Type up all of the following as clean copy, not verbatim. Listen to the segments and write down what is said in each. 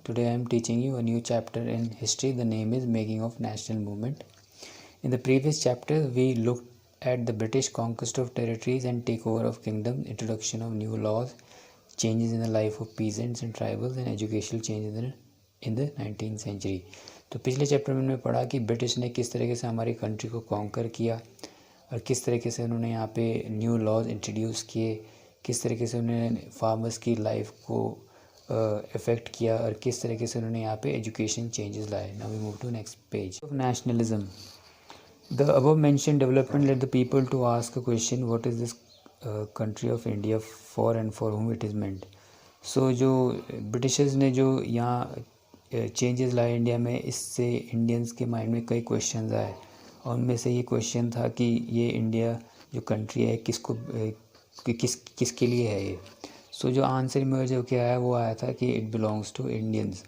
Today I am teaching you a new chapter in history. The name is Making of National Movement. In the previous chapter, we looked at the British conquest of territories and takeover of kingdoms, introduction of new laws, changes in the life of peasants and tribals, and educational changes in the 19th century. तो पिछले chapter में हमने पढ़ा कि British ने किस तरीके से हमारी कंट्री को कॉन्कर किया और किस तरीके से उन्होंने यहाँ पे न्यू लॉज इंट्रोड्यूस किए, किस तरीके से उन्होंने फार्मर्स की लाइफ को इफ़ेक्ट किया और किस तरीके से उन्होंने यहाँ पे एजुकेशन चेंजेस लाए. Now we move to next page. Of nationalism. The above mention development let the people to ask a question what is this country of India for and for whom it is meant. So जो Britishers ने जो यहाँ changes लाए India में, इससे Indians के mind में कई क्वेश्चंस आए और उनमें से ये क्वेश्चन था कि ये इंडिया जो कंट्री है किसके लिए है ये. सो जो आंसर में जो क्या आया वो आया था कि it belongs to Indians.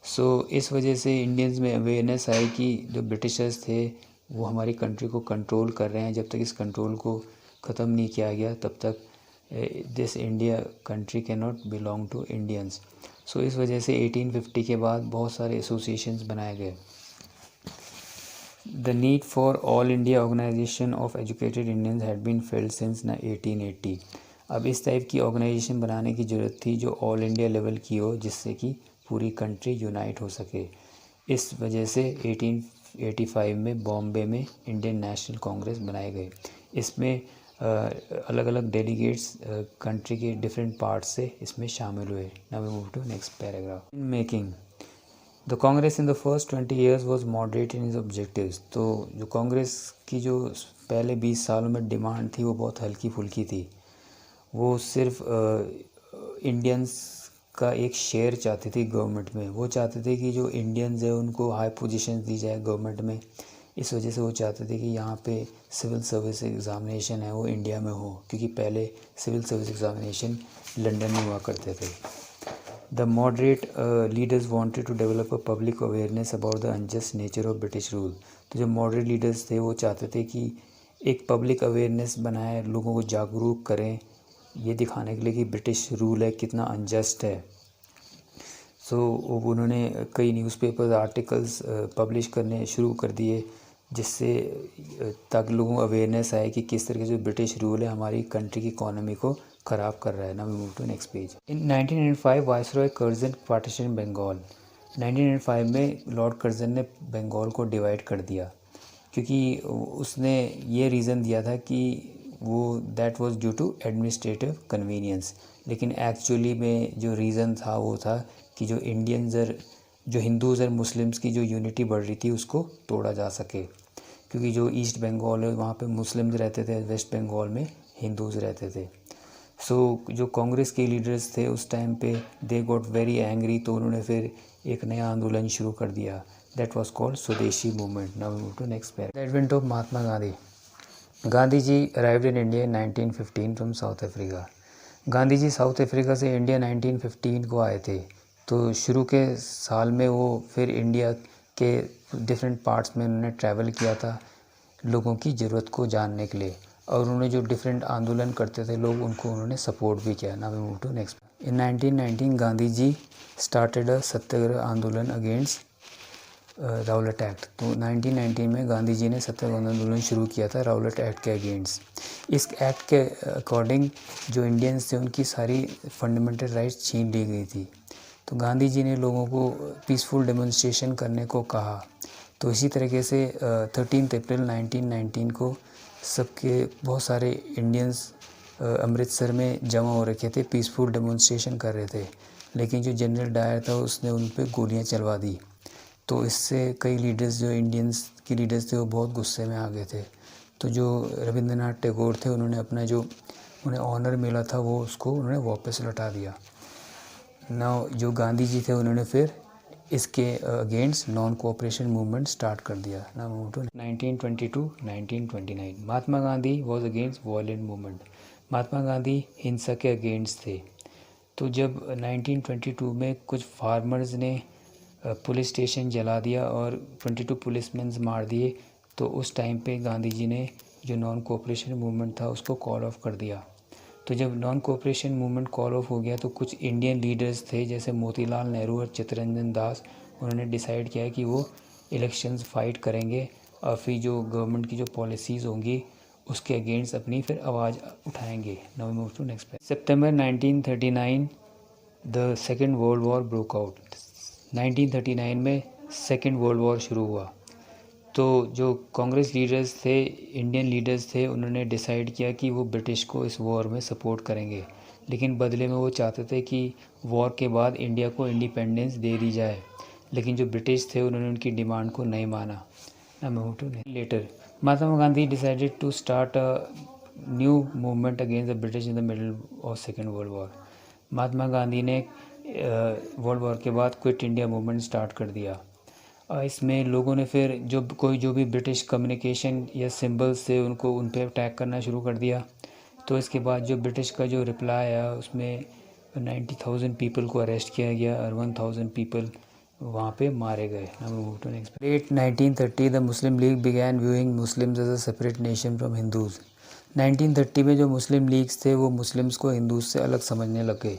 So इस वजह से इंडियंस में अवेयरनेस आई कि जो ब्रिटिशर्स थे वो हमारी कंट्री को कंट्रोल कर रहे हैं. जब तक इस कंट्रोल को ख़त्म नहीं किया गया तब तक this India country can not belong to Indians. So इस वजह से 1850 के बाद बहुत सारे एसोसिएशंस बनाए गए. The need for all India organisation of educated Indians had been felt since 1880. अब इस टाइप की ऑर्गेनाइजेशन बनाने की ज़रूरत थी जो ऑल इंडिया लेवल की हो, जिससे कि पूरी कंट्री यूनाइट हो सके. इस वजह से 1885 में बॉम्बे में इंडियन नेशनल कांग्रेस बनाए गए. इसमें अलग अलग डेलीगेट्स कंट्री के डिफरेंट पार्ट्स से इसमें शामिल हुए. Now we move to next paragraph. In making the Congress in the first 20 years was moderate in its objectives. तो जो कांग्रेस की जो पहले 20 सालों में डिमांड थी वो बहुत हल्की फुल्की थी. वो सिर्फ इंडियंस का एक शेयर चाहती थी गवर्नमेंट में. वो चाहते थे कि जो इंडियंस है उनको हाई पोजीशन दी जाए गवर्नमेंट में. इस वजह से वो चाहते थे कि यहाँ पे सिविल सर्विस एग्ज़ामिनेशन है वो इंडिया में हो, क्योंकि पहले सिविल सर्विस एग्ज़ामिनेशन लंदन में हुआ करते थे. The moderate leaders wanted to develop a public awareness about the unjust nature of British rule. तो जो मॉडरेट लीडर्स थे वो चाहते थे कि एक पब्लिक अवेयरनेस बनाए, लोगों को जागरूक करें ये दिखाने के लिए कि ब्रिटिश रूल है कितना अनजस्ट है. सो उन्होंने कई न्यूज़पेपर्स आर्टिकल्स पब्लिश करने शुरू कर दिए, जिससे ताकि लोगों को अवेयरनेस आए कि किस तरीके से ब्रिटिश रूल है हमारी कंट्री की इकोनॉमी को ख़राब कर रहा है. Now we move to next page. In 1905 viceroy Curzon partition Bengal. 1905 में लॉर्ड कर्जन ने बंगाल को डिवाइड कर दिया, क्योंकि उसने ये रीज़न दिया था कि वो that was due to administrative convenience. लेकिन एक्चुअली में जो रीज़न था वो था कि जो इंडियंस और जो हिंदूज़ और मुस्लिम्स की जो यूनिटी बढ़ रही थी उसको तोड़ा जा सके, क्योंकि जो ईस्ट बंगाल है वहाँ पे मुस्लिम्स रहते थे, वेस्ट बंगाल में हिंदूज़ रहते थे. सो जो कांग्रेस के लीडर्स थे उस टाइम पे दे गॉट वेरी एंग्री. तो उन्होंने फिर एक नया आंदोलन शुरू कर दिया. That was called swadeshi movement. Now we move to next paragraph. The advent of Mahatma Gandhi. Gandhi ji arrived in India in 1915 from South Africa. Gandhi ji South Africa से इंडिया 1915 को आए थे. तो शुरू के साल में वो फिर इंडिया के डिफरेंट पार्ट्स में उन्होंने ट्रैवल किया था लोगों की ज़रूरत को जानने के लिए, और उन्होंने जो डिफरेंट आंदोलन करते थे लोग उनको उन्होंने सपोर्ट भी किया. Now we move to next. In 1919 Gandhi ji started a satyagraha आंदोलन अगेंस्ट राउलेट एक्ट. तो 1919 में गांधी जी ने सत्याग्रह आंदोलन शुरू किया था राउलेट एक्ट के अगेंस्ट. इस एक्ट के अकॉर्डिंग जो इंडियंस थे उनकी सारी फंडामेंटल राइट्स छीन ली गई थी. तो गांधी जी ने लोगों को पीसफुल डेमोन्स्ट्रेशन करने को कहा. तो इसी तरीके से 13 अप्रैल 1919 को सबके बहुत सारे इंडियंस अमृतसर में जमा हो रखे थे, पीसफुल डेमोन्स्ट्रेशन कर रहे थे. लेकिन जो जनरल डायर था उसने उन पर गोलियाँ चलवा दी. तो इससे कई लीडर्स जो इंडियंस के लीडर्स थे वो बहुत गुस्से में आ गए थे. तो जो रविंद्रनाथ टैगोर थे उन्होंने अपना जो उन्हें ऑनर मिला था वो उसको उन्होंने वापस लौटा दिया. नाउ जो गांधी जी थे उन्होंने फिर इसके against non cooperation movement start कर दिया. Now move to 1922-1929. Mahatma Gandhi was against violent movement. Mahatma Gandhi हिंसा के अगेंस्ट थे. तो जब 1922 में कुछ फार्मर्स ने पुलिस स्टेशन जला दिया और 22 पुलिसमैन मार दिए, तो उस टाइम पे गांधी जी ने जो नॉन कोऑपरेशन मूवमेंट था उसको कॉल ऑफ कर दिया. तो जब non cooperation movement call of हो गया तो कुछ इंडियन लीडर्स थे जैसे मोतीलाल नेहरू और चित्तरंजन दास, उन्होंने डिसाइड किया कि वो इलेक्शंस फाइट करेंगे और फिर जो गवर्नमेंट की जो पॉलिसीज़ होंगी उसके अगेंस्ट अपनी फिर आवाज़ उठाएंगे। Now we move to next page. September 1939 the second world war broke out. 1939 में सेकेंड वर्ल्ड वॉर शुरू हुआ। तो जो कांग्रेस लीडर्स थे, इंडियन लीडर्स थे, उन्होंने डिसाइड किया कि वो ब्रिटिश को इस वॉर में सपोर्ट करेंगे, लेकिन बदले में वो चाहते थे कि वॉर के बाद इंडिया को इंडिपेंडेंस दे दी जाए, लेकिन जो ब्रिटिश थे उन्होंने उनकी डिमांड को नहीं माना। Later Mahatma Gandhi decided to start a new movement against the British in the middle of second world war. Mahatma Gandhi ने वर्ल्ड वॉर के बाद क्विट इंडिया मूवमेंट स्टार्ट कर दिया। इसमें लोगों ने फिर जो भी ब्रिटिश कम्युनिकेशन या सिंबल्स थे उनको उन पर अटैक करना शुरू कर दिया। तो इसके बाद जो ब्रिटिश का जो रिप्लाई आया उसमें 90,000 पीपल को अरेस्ट किया गया और 1,000 पीपल वहाँ पे मारे गए। Late 1930 the Muslim League began viewing Muslims as a separate nation from Hindus. 1930 में जो मुस्लिम लीग्स थे वो मुस्लिम्स को हिंदूज से अलग समझने लग गए।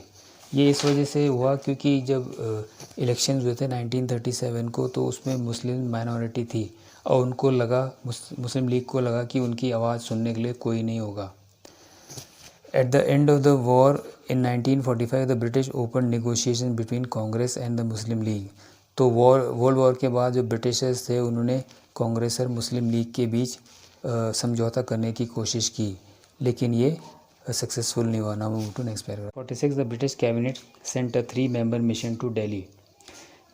ये इस वजह से हुआ क्योंकि जब इलेक्शंस हुए थे 1937 को तो उसमें मुस्लिम माइनॉरिटी थी और उनको लगा, मुस्लिम लीग को लगा कि उनकी आवाज़ सुनने के लिए कोई नहीं होगा। At the end of the war in 1945 the British open negotiation between Congress and the Muslim league. तो वर्ल्ड वॉर के बाद जो ब्रिटिशर्स थे उन्होंने कांग्रेस और मुस्लिम लीग के बीच समझौता करने की कोशिश की, लेकिन ये सक्सेसफुल नहीं हुआ। Now move to next paragraph. 46 the British cabinet sent a 3 member mission to Delhi.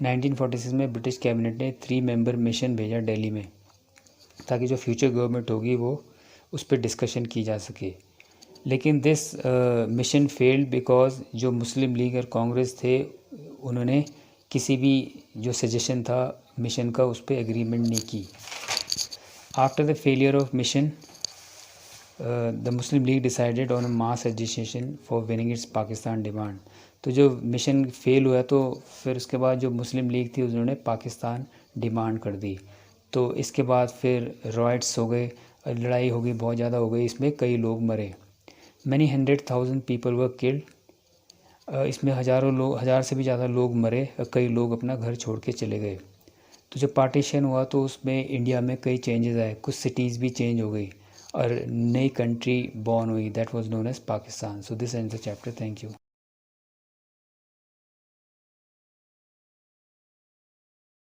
1946 में ब्रिटिश कैबिनेट ने 3 मेंबर मिशन भेजा दिल्ली में, ताकि जो फ्यूचर गवर्नमेंट होगी वो उस पर डिस्कशन की जा सके। लेकिन दिस मिशन फेल्ड बिकॉज जो मुस्लिम लीग और कांग्रेस थे उन्होंने किसी भी जो सजेशन था मिशन का उस पर एग्रीमेंट नहीं की। After the failure of mission the Muslim league decided on a mass agitation for winning it's Pakistan demand. तो जो मिशन फेल हुआ तो फिर उसके बाद जो मुस्लिम लीग थी उन्होंने पाकिस्तान डिमांड कर दी। तो इसके बाद फिर रॉयट्स हो गए, लड़ाई हो गई, बहुत ज़्यादा हो गई, इसमें कई लोग मरे। Many 100,000 people were killed. इसमें हज़ार से भी ज़्यादा लोग मरे और कई लोग अपना घर छोड़ के चले गए। तो जब पार्टीशन हुआ तो उसमें इंडिया में कई चेंजेस आए, कुछ सिटीज़ भी चेंज हो गई और नई कंट्री बॉर्न हुई, that was known as Pakistan. So this ends the chapter. Thank you.